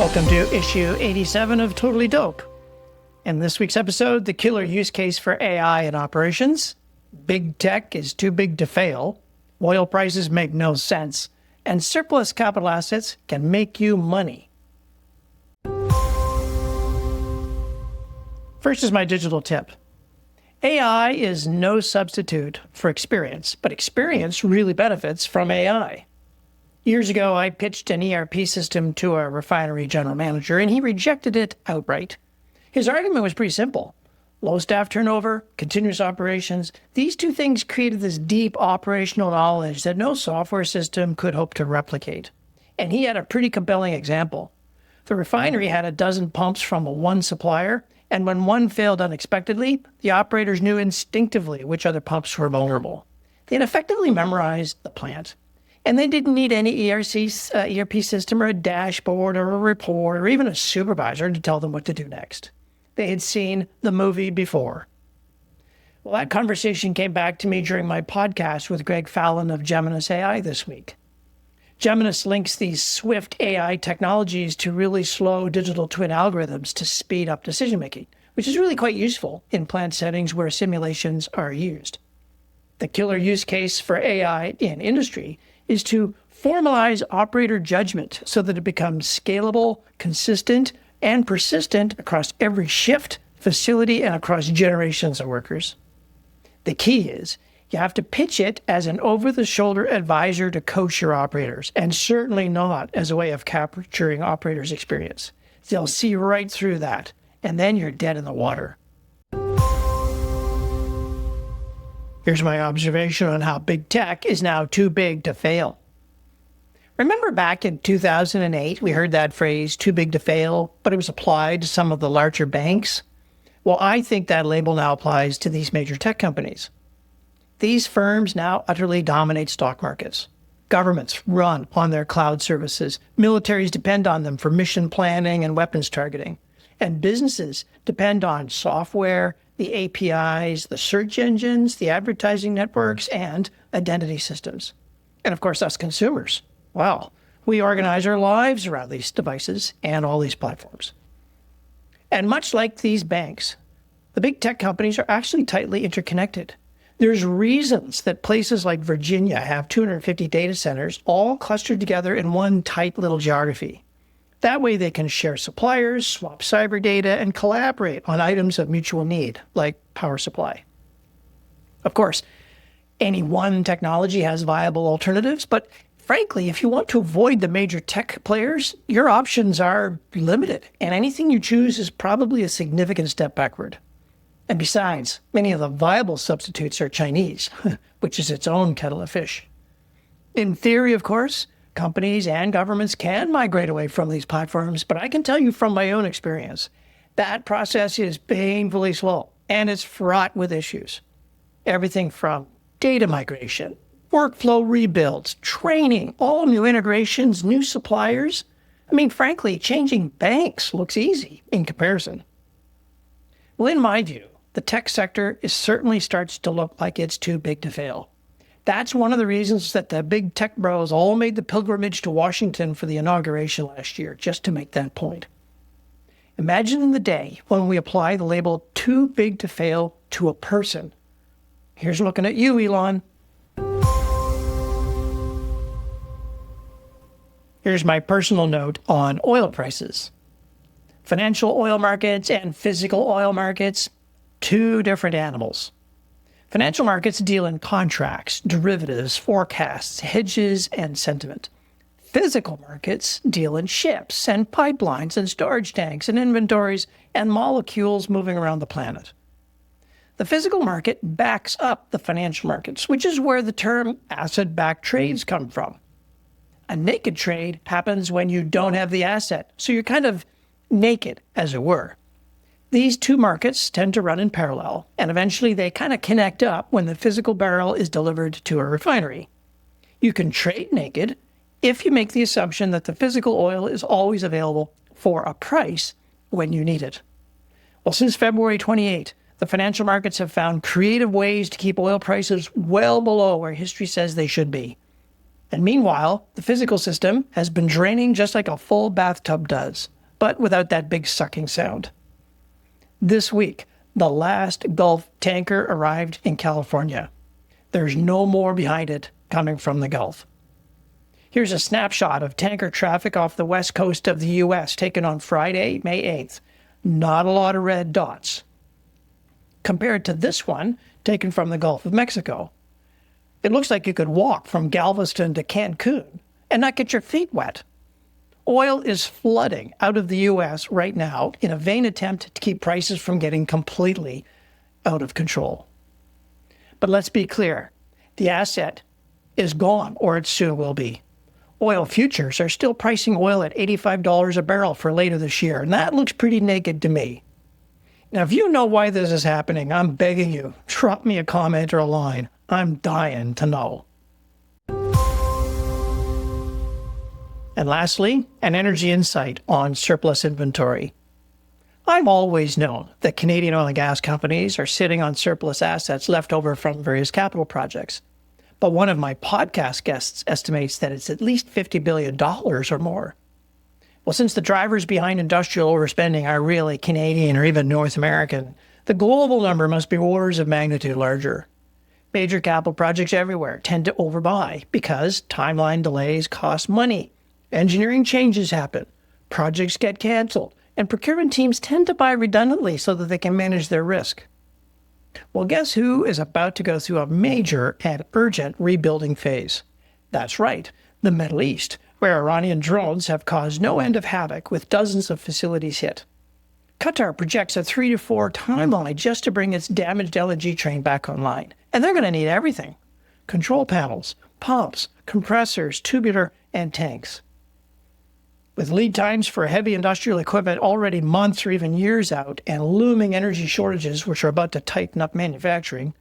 Welcome to issue 87 of Totally Dope. In this week's episode, the killer use case for AI in operations, big tech is too big to fail, oil prices make no sense, and surplus capital assets can make you money. First is my digital tip. AI is no substitute for experience, but experience really benefits from AI. Years ago, I pitched an ERP system to a refinery general manager, and he rejected it outright. His argument was pretty simple. Low staff turnover, continuous operations, these two things created this deep operational knowledge that no software system could hope to replicate. And he had a pretty compelling example. The refinery had a dozen pumps from one supplier, and when one failed unexpectedly, the operators knew instinctively which other pumps were vulnerable. They had effectively memorized the plant. And they didn't need any ERP system or a dashboard or a report or even a supervisor to tell them what to do next. They had seen the movie before. Well, that conversation came back to me during my podcast with Greg Fallon of Geminis AI this week. Geminis links these swift AI technologies to really slow digital twin algorithms to speed up decision-making, which is really quite useful in plant settings where simulations are used. The killer use case for AI in industry is to formalize operator judgment so that it becomes scalable, consistent, and persistent across every shift, facility, and across generations of workers. The key is you have to pitch it as an over-the-shoulder advisor to coach your operators, and certainly not as a way of capturing operators' experience. They'll see right through that, and then you're dead in the water. Here's my observation on how big tech is now too big to fail. Remember back in 2008, we heard that phrase, too big to fail, but it was applied to some of the larger banks? Well, I think that label now applies to these major tech companies. These firms now utterly dominate stock markets. Governments run on their cloud services. Militaries depend on them for mission planning and weapons targeting. And businesses depend on software, the APIs, the search engines, the advertising networks, and identity systems. And of course, us consumers. Well, we organize our lives around these devices and all these platforms. And much like these banks, the big tech companies are actually tightly interconnected. There's reasons that places like Virginia have 250 data centers all clustered together in one tight little geography. That way they can share suppliers, swap cyber data, and collaborate on items of mutual need, like power supply. Of course, any one technology has viable alternatives, but frankly, if you want to avoid the major tech players, your options are limited, and anything you choose is probably a significant step backward. And besides, many of the viable substitutes are Chinese, which is its own kettle of fish. In theory, of course, companies and governments can migrate away from these platforms, but I can tell you from my own experience, that process is painfully slow, and it's fraught with issues. Everything from data migration, workflow rebuilds, training, all new integrations, new suppliers. I mean, frankly, changing banks looks easy in comparison. Well, in my view, the tech sector certainly starts to look like it's too big to fail. That's one of the reasons that the big tech bros all made the pilgrimage to Washington for the inauguration last year, just to make that point. Imagine the day when we apply the label too big to fail to a person. Here's looking at you, Elon. Here's my personal note on oil prices. Financial oil markets and physical oil markets, two different animals. Financial markets deal in contracts, derivatives, forecasts, hedges, and sentiment. Physical markets deal in ships and pipelines and storage tanks and inventories and molecules moving around the planet. The physical market backs up the financial markets, which is where the term asset-backed trades come from. A naked trade happens when you don't have the asset, so you're kind of naked, as it were. These two markets tend to run in parallel, and eventually they kind of connect up when the physical barrel is delivered to a refinery. You can trade naked if you make the assumption that the physical oil is always available for a price when you need it. Well, since February 28, the financial markets have found creative ways to keep oil prices well below where history says they should be. And meanwhile, the physical system has been draining just like a full bathtub does, but without that big sucking sound. This week, the last Gulf tanker arrived in California. There's no more behind it coming from the Gulf. Here's a snapshot of tanker traffic off the west coast of the U.S. taken on Friday, May 8th. Not a lot of red dots. Compared to this one, taken from the Gulf of Mexico. It looks like you could walk from Galveston to Cancun and not get your feet wet. Oil is flooding out of the U.S. right now in a vain attempt to keep prices from getting completely out of control. But let's be clear, the asset is gone, or it soon will be. Oil futures are still pricing oil at $85 a barrel for later this year, and that looks pretty naked to me. Now, if you know why this is happening, I'm begging you, drop me a comment or a line. I'm dying to know. And lastly, an energy insight on surplus inventory. I've always known that Canadian oil and gas companies are sitting on surplus assets left over from various capital projects. But one of my podcast guests estimates that it's at least $50 billion or more. Well, since the drivers behind industrial overspending are really Canadian or even North American, the global number must be orders of magnitude larger. Major capital projects everywhere tend to overbuy because timeline delays cost money. Engineering changes happen, projects get canceled, and procurement teams tend to buy redundantly so that they can manage their risk. Well, guess who is about to go through a major and urgent rebuilding phase? That's right, the Middle East, where Iranian drones have caused no end of havoc with dozens of facilities hit. Qatar projects a 3 to 4 timeline just to bring its damaged LNG train back online. And they're going to need everything. Control panels, pumps, compressors, tubular, and tanks. With lead times for heavy industrial equipment already months or even years out and looming energy shortages which are about to tighten up manufacturing,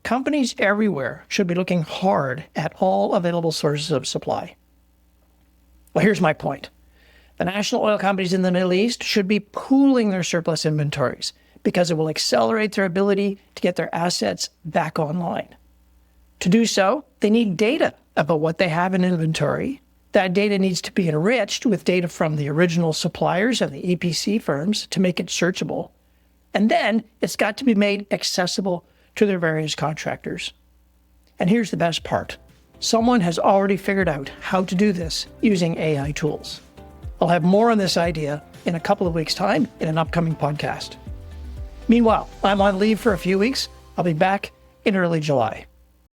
companies everywhere should be looking hard at all available sources of supply. Well, here's my point. The national oil companies in the Middle East should be pooling their surplus inventories because it will accelerate their ability to get their assets back online. To do so, they need data about what they have in inventory. That data needs to be enriched with data from the original suppliers and the EPC firms to make it searchable. And then it's got to be made accessible to their various contractors. And here's the best part. Someone has already figured out how to do this using AI tools. I'll have more on this idea in a couple of weeks' time in an upcoming podcast. Meanwhile, I'm on leave for a few weeks. I'll be back in early July.